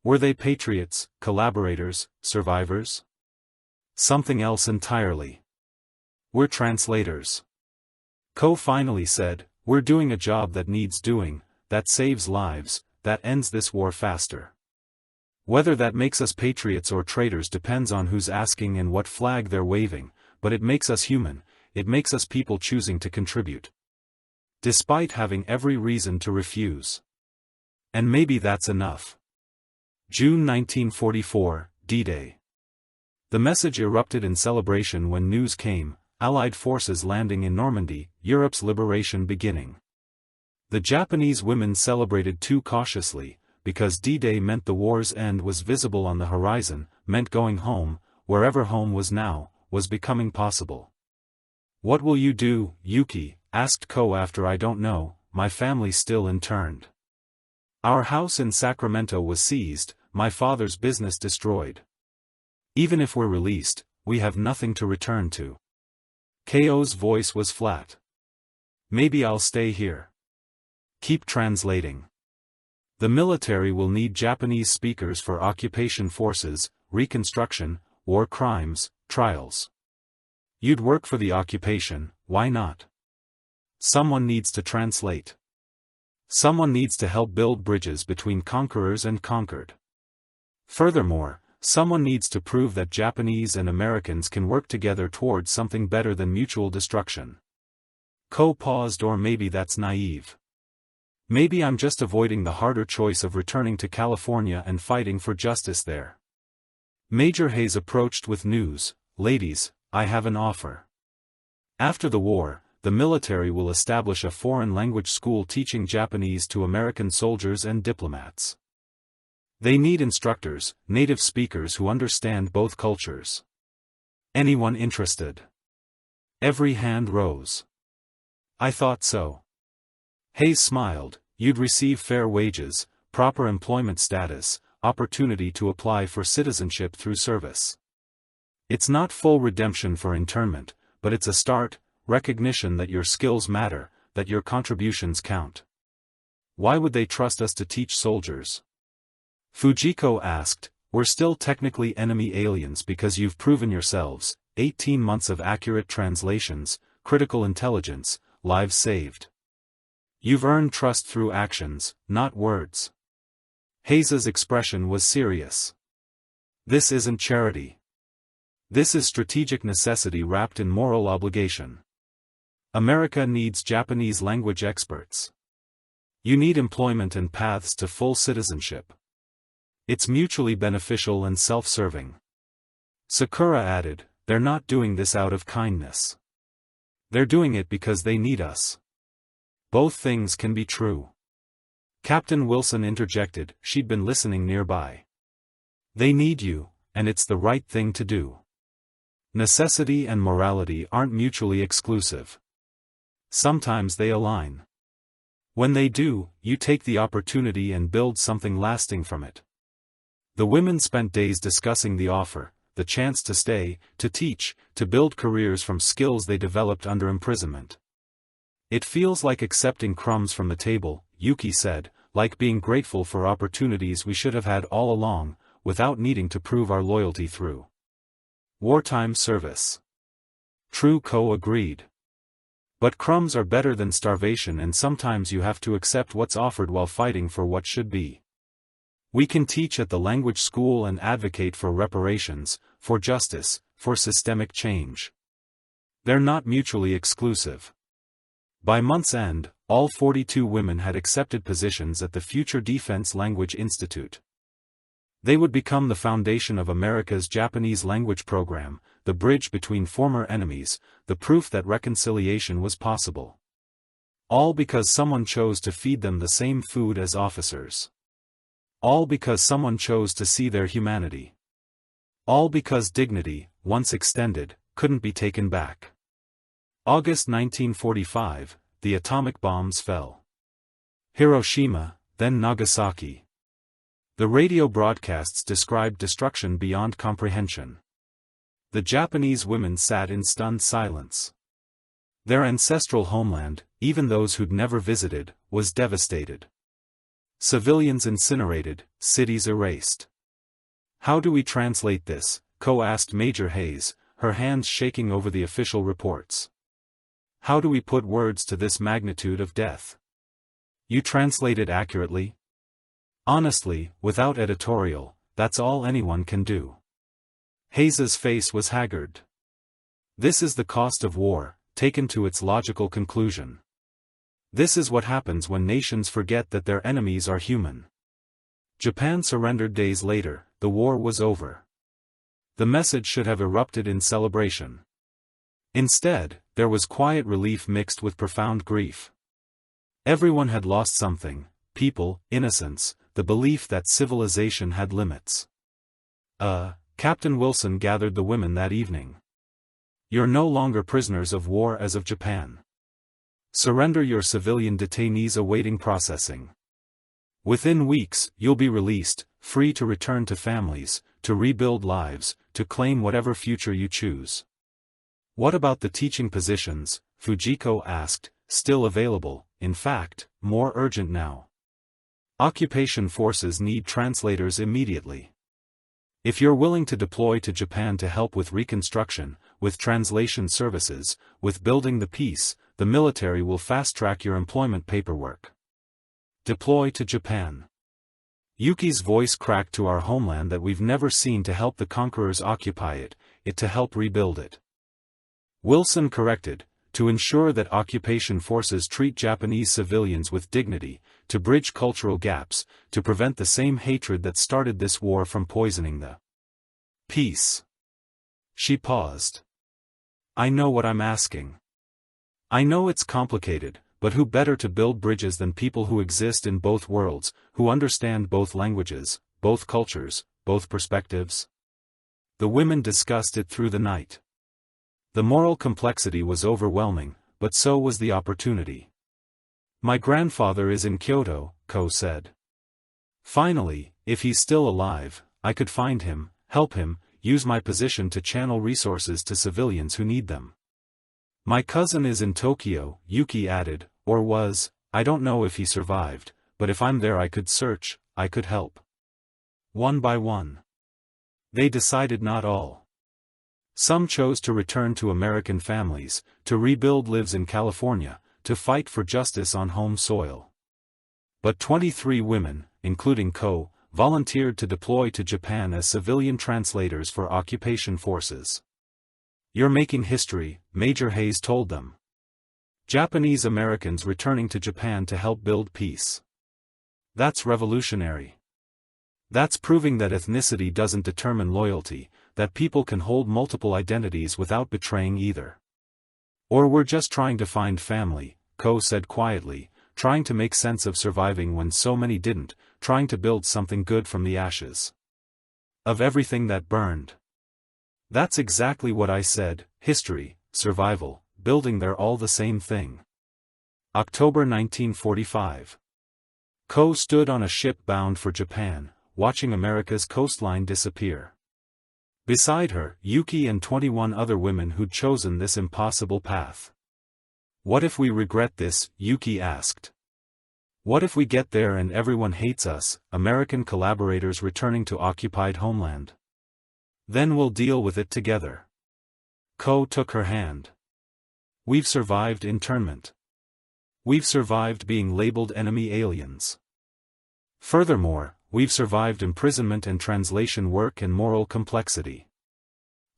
Were they patriots, collaborators, survivors? Something else entirely. "We're translators," Ko finally said. "We're doing a job that needs doing, that saves lives, that ends this war faster. Whether that makes us patriots or traitors depends on who's asking and what flag they're waving, but it makes us human, it makes us people choosing to contribute, despite having every reason to refuse. And maybe that's enough." June 1944, D-Day. The message erupted in celebration when news came, Allied forces landing in Normandy, Europe's liberation beginning. The Japanese women celebrated too cautiously, because D-Day meant the war's end was visible on the horizon, meant going home, wherever home was now, was becoming possible. "What will you do, Yuki?" asked Ko. "After I don't know, my family's still interned. Our house in Sacramento was seized, my father's business destroyed. Even if we're released, we have nothing to return to." Ko's voice was flat. "Maybe I'll stay here. Keep translating. The military will need Japanese speakers for occupation forces, reconstruction, war crimes, trials. You'd work for the occupation, why not? Someone needs to translate. Someone needs to help build bridges between conquerors and conquered. Furthermore, someone needs to prove that Japanese and Americans can work together towards something better than mutual destruction." Ko paused. "Or maybe that's naive. Maybe I'm just avoiding the harder choice of returning to California and fighting for justice there." Major Hayes approached with news. "Ladies, I have an offer. After the war, the military will establish a foreign language school teaching Japanese to American soldiers and diplomats. They need instructors, native speakers who understand both cultures. Anyone interested?" Every hand rose. "I thought so." Hayes smiled. "You'd receive fair wages, proper employment status, opportunity to apply for citizenship through service. It's not full redemption for internment, but it's a start, recognition that your skills matter, that your contributions count. Why would they trust us to teach soldiers? Fujiko asked, we're still technically enemy aliens because you've proven yourselves, 18 months of accurate translations, critical intelligence, lives saved. You've earned trust through actions, not words. Hayes's expression was serious. This isn't charity. This is strategic necessity wrapped in moral obligation. America needs Japanese language experts. You need employment and paths to full citizenship. It's mutually beneficial and self-serving. Sakura added, they're not doing this out of kindness. They're doing it because they need us. Both things can be true. Captain Wilson interjected, she'd been listening nearby. They need you, and it's the right thing to do. Necessity and morality aren't mutually exclusive. Sometimes they align. When they do, you take the opportunity and build something lasting from it. The women spent days discussing the offer, the chance to stay, to teach, to build careers from skills they developed under imprisonment. It feels like accepting crumbs from the table, Yuki said, like being grateful for opportunities we should have had all along, without needing to prove our loyalty through wartime service. True Co agreed. But crumbs are better than starvation, and sometimes you have to accept what's offered while fighting for what should be. We can teach at the language school and advocate for reparations, for justice, for systemic change. They're not mutually exclusive. By month's end, all 42 women had accepted positions at the Future Defense Language Institute. They would become the foundation of America's Japanese language program, the bridge between former enemies, the proof that reconciliation was possible. All because someone chose to feed them the same food as officers. All because someone chose to see their humanity. All because dignity, once extended, couldn't be taken back. August 1945, the atomic bombs fell. Hiroshima, then Nagasaki. The radio broadcasts described destruction beyond comprehension. The Japanese women sat in stunned silence. Their ancestral homeland, even those who'd never visited, was devastated. Civilians incinerated, cities erased. How do we translate this? Co asked Major Hayes, her hands shaking over the official reports. How do we put words to this magnitude of death? You translate it accurately? Honestly, without editorial, that's all anyone can do. Hayes's face was haggard. This is the cost of war, taken to its logical conclusion. This is what happens when nations forget that their enemies are human. Japan surrendered days later, the war was over. The message should have erupted in celebration. Instead, there was quiet relief mixed with profound grief. Everyone had lost something: people, innocence, the belief that civilization had limits. Captain Wilson gathered the women that evening. You're no longer prisoners of war as of Japan. Surrender your civilian detainees awaiting processing. Within weeks, you'll be released, free to return to families, to rebuild lives, to claim whatever future you choose. What about the teaching positions? Fujiko asked, still available, in fact, more urgent now. Occupation forces need translators immediately. If you're willing to deploy to Japan to help with reconstruction, with translation services, with building the peace, the military will fast-track your employment paperwork. Deploy to Japan. Yuki's voice cracked to our homeland that we've never seen to help the conquerors occupy it, it to help rebuild it. Wilson corrected, to ensure that occupation forces treat Japanese civilians with dignity, to bridge cultural gaps, to prevent the same hatred that started this war from poisoning the peace. She paused. I know what I'm asking. I know it's complicated, but who better to build bridges than people who exist in both worlds, who understand both languages, both cultures, both perspectives? The women discussed it through the night. The moral complexity was overwhelming, but so was the opportunity. My grandfather is in Kyoto, Ko said. Finally, if he's still alive, I could find him, help him, use my position to channel resources to civilians who need them. My cousin is in Tokyo, Yuki added, Or was, I don't know if he survived, but if I'm there I could search, I could help. One by one. They decided not all. Some chose to return to American families, to rebuild lives in California, to fight for justice on home soil. But 23 women, including Ko, volunteered to deploy to Japan as civilian translators for occupation forces. "You're making history," Major Hayes told them. "Japanese Americans returning to Japan to help build peace. That's revolutionary. That's proving that ethnicity doesn't determine loyalty, that people can hold multiple identities without betraying either." "Or we're just trying to find family," Ko said quietly, trying to make sense of surviving when so many didn't, trying to build something good from the ashes. Of everything that burned. That's exactly what I said, history, survival, building, they're all the same thing. October 1945. Ko stood on a ship bound for Japan, watching America's coastline disappear. Beside her, Yuki and 21 other women who'd chosen this impossible path. "What if we regret this?" Yuki asked. "What if we get there and everyone hates us, American collaborators returning to occupied homeland? Then we'll deal with it together." Ko took her hand. "We've survived internment. We've survived being labeled enemy aliens. Furthermore, we've survived imprisonment and translation work and moral complexity.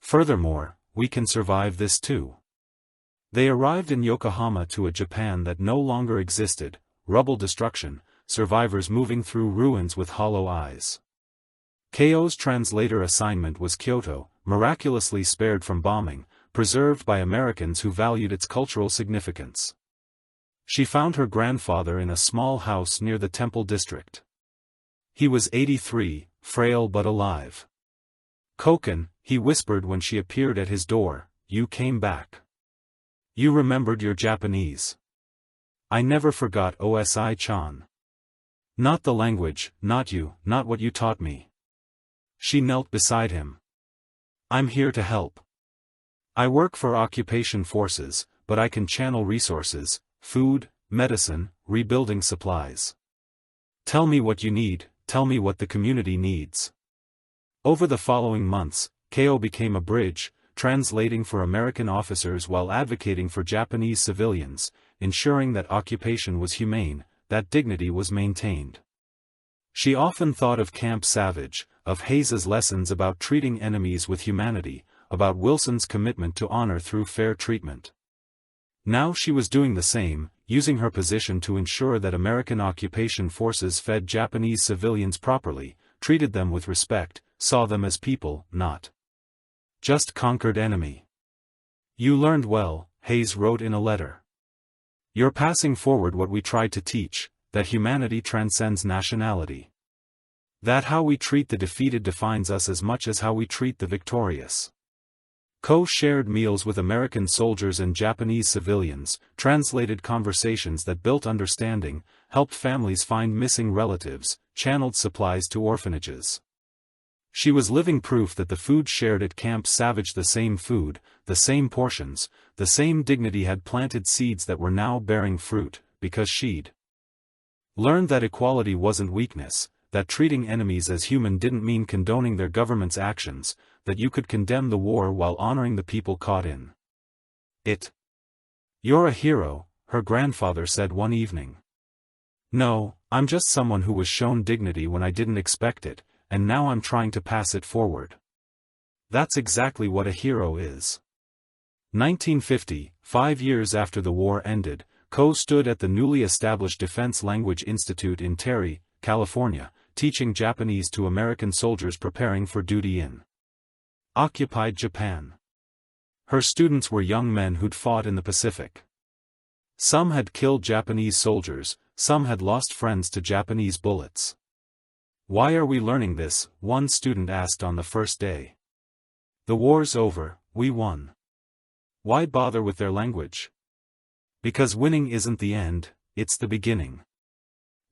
Furthermore, we can survive this too." They arrived in Yokohama to a Japan that no longer existed, rubble destruction, survivors moving through ruins with hollow eyes. Ko's translator assignment was Kyoto, miraculously spared from bombing, preserved by Americans who valued its cultural significance. She found her grandfather in a small house near the Temple district. He was 83, frail but alive. "Koken," he whispered when she appeared at his door, "you came back. You remembered your Japanese. I never forgot Osi-chan. Not the language, not you, not what you taught me." She knelt beside him. "I'm here to help. I work for occupation forces, but I can channel resources, food, medicine, rebuilding supplies. Tell me what you need, tell me what the community needs." Over the following months, Ko became a bridge, translating for American officers while advocating for Japanese civilians, ensuring that occupation was humane, that dignity was maintained. She often thought of Camp Savage, of Hayes's lessons about treating enemies with humanity, about Wilson's commitment to honor through fair treatment. Now she was doing the same, using her position to ensure that American occupation forces fed Japanese civilians properly, treated them with respect, saw them as people, not just conquered enemy. "You learned well," Hayes wrote in a letter. "You're passing forward what we tried to teach, that humanity transcends nationality. That how we treat the defeated defines us as much as how we treat the victorious." Ko shared meals with American soldiers and Japanese civilians, translated conversations that built understanding, helped families find missing relatives, channeled supplies to orphanages. She was living proof that the food shared at Camp Savage, the same food, the same portions, the same dignity, had planted seeds that were now bearing fruit, because she'd learned that equality wasn't weakness, that treating enemies as human didn't mean condoning their government's actions, that you could condemn the war while honoring the people caught in it. "You're a hero," her grandfather said one evening. "No, I'm just someone who was shown dignity when I didn't expect it, and now I'm trying to pass it forward." That's exactly what a hero is. 1950, 5 years after the war ended, Ko stood at the newly established Defense Language Institute in Terry, California, teaching Japanese to American soldiers preparing for duty in occupied Japan. Her students were young men who'd fought in the Pacific. Some had killed Japanese soldiers, some had lost friends to Japanese bullets. "Why are we learning this?" one student asked on the first day. "The war's over, we won. Why bother with their language? Because winning isn't the end, it's the beginning."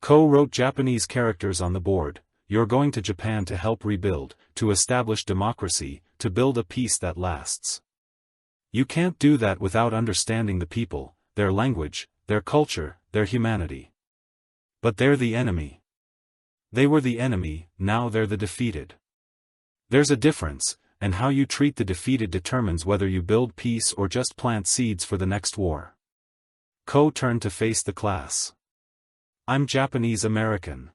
Ko wrote Japanese characters on the board. "You're going to Japan to help rebuild, to establish democracy, to build a peace that lasts. You can't do that without understanding the people, their language, their culture, their humanity. But they're the enemy. They were the enemy, now they're the defeated. There's a difference, and how you treat the defeated determines whether you build peace or just plant seeds for the next war. Ko turned to face the class. I'm Japanese American.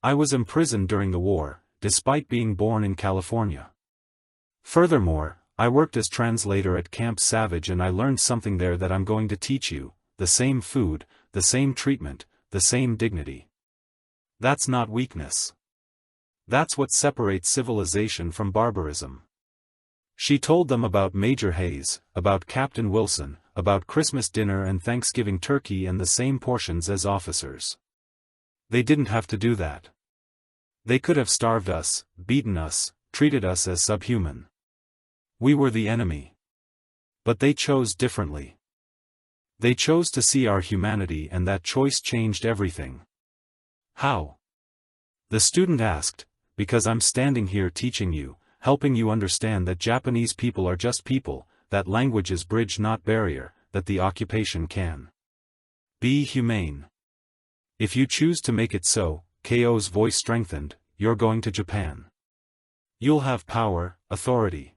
I was imprisoned during the war, despite being born in California. Furthermore, I worked as translator at Camp Savage and I learned something there that I'm going to teach you: the same food, the same treatment, the same dignity. That's not weakness. That's what separates civilization from barbarism. She told them about Major Hayes, about Captain Wilson, about Christmas dinner and Thanksgiving turkey and the same portions as officers. They didn't have to do that. They could have starved us, beaten us, treated us as subhuman. We were the enemy. But they chose differently. They chose to see our humanity, and that choice changed everything. How? The student asked. Because I'm standing here teaching you, helping you understand that Japanese people are just people, that language is bridge not barrier, that the occupation can be humane. If you choose to make it so, Ko's voice strengthened, you're going to Japan. You'll have power, authority.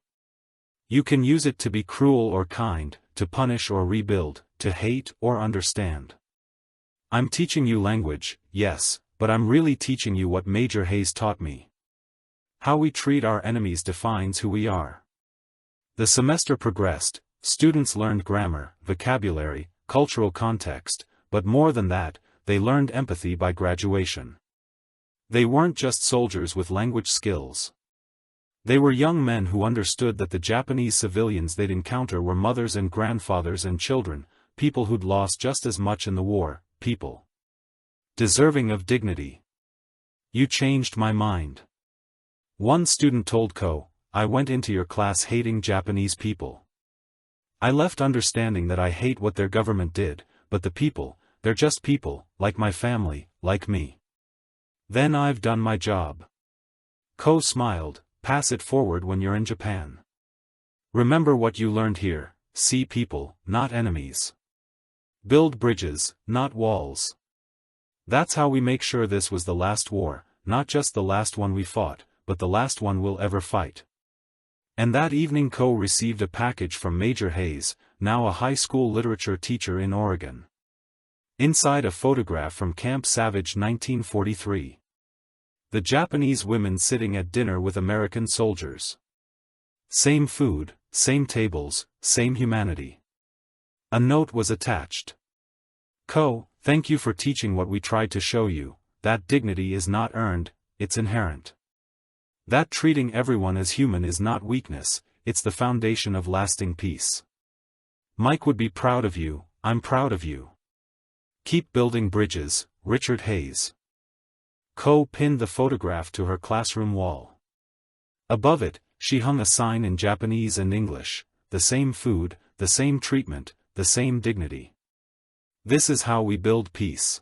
You can use it to be cruel or kind, to punish or rebuild, to hate or understand. I'm teaching you language, yes, but I'm really teaching you what Major Hayes taught me. How we treat our enemies defines who we are. The semester progressed, students learned grammar, vocabulary, cultural context, but more than that, they learned empathy by graduation. They weren't just soldiers with language skills. They were young men who understood that the Japanese civilians they'd encounter were mothers and grandfathers and children, people who'd lost just as much in the war, people deserving of dignity. You changed my mind. One student told Ko, I went into your class hating Japanese people. I left understanding that I hate what their government did, but the people, they're just people, like my family, like me. Then I've done my job. Ko smiled, pass it forward when you're in Japan. Remember what you learned here: see people, not enemies. Build bridges, not walls. That's how we make sure this was the last war, not just the last one we fought, but the last one we'll ever fight. And that evening Ko received a package from Major Hayes, now a high school literature teacher in Oregon. Inside a photograph from Camp Savage 1943. The Japanese women sitting at dinner with American soldiers. Same food, same tables, same humanity. A note was attached. Ko, thank you for teaching what we tried to show you, that dignity is not earned, it's inherent. That treating everyone as human is not weakness, it's the foundation of lasting peace. Mike would be proud of you, I'm proud of you. Keep building bridges, Richard Hayes. Ko pinned the photograph to her classroom wall. Above it, she hung a sign in Japanese and English: the same food, the same treatment, the same dignity. This is how we build peace.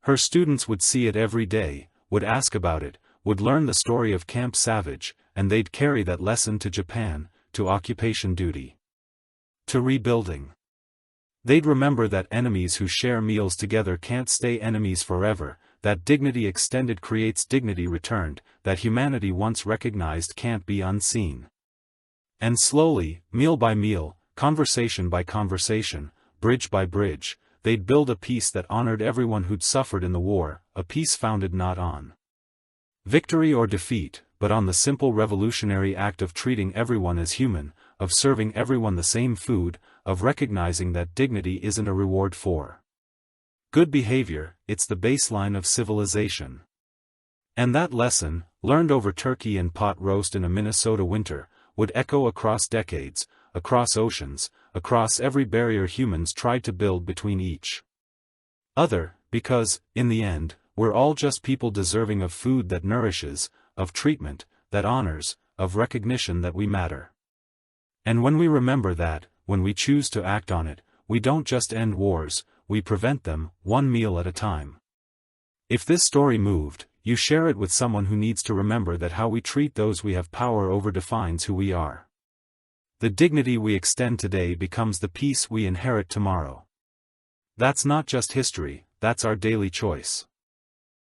Her students would see it every day, would ask about it, would learn the story of Camp Savage, and they'd carry that lesson to Japan, to occupation duty, to rebuilding. They'd remember that enemies who share meals together can't stay enemies forever, that dignity extended creates dignity returned, that humanity once recognized can't be unseen. And slowly, meal by meal, conversation by conversation, bridge by bridge, they'd build a peace that honored everyone who'd suffered in the war, a peace founded not on victory or defeat, but on the simple revolutionary act of treating everyone as human, of serving everyone the same food, of recognizing that dignity isn't a reward for good behavior, it's the baseline of civilization. And that lesson, learned over turkey and pot roast in a Minnesota winter, would echo across decades, across oceans, across every barrier humans tried to build between each other, because, in the end, we're all just people deserving of food that nourishes, of treatment that honors, of recognition that we matter. And when we remember that, when we choose to act on it, we don't just end wars, we prevent them, one meal at a time. If this story moved, you share it with someone who needs to remember that how we treat those we have power over defines who we are. The dignity we extend today becomes the peace we inherit tomorrow. That's not just history, that's our daily choice.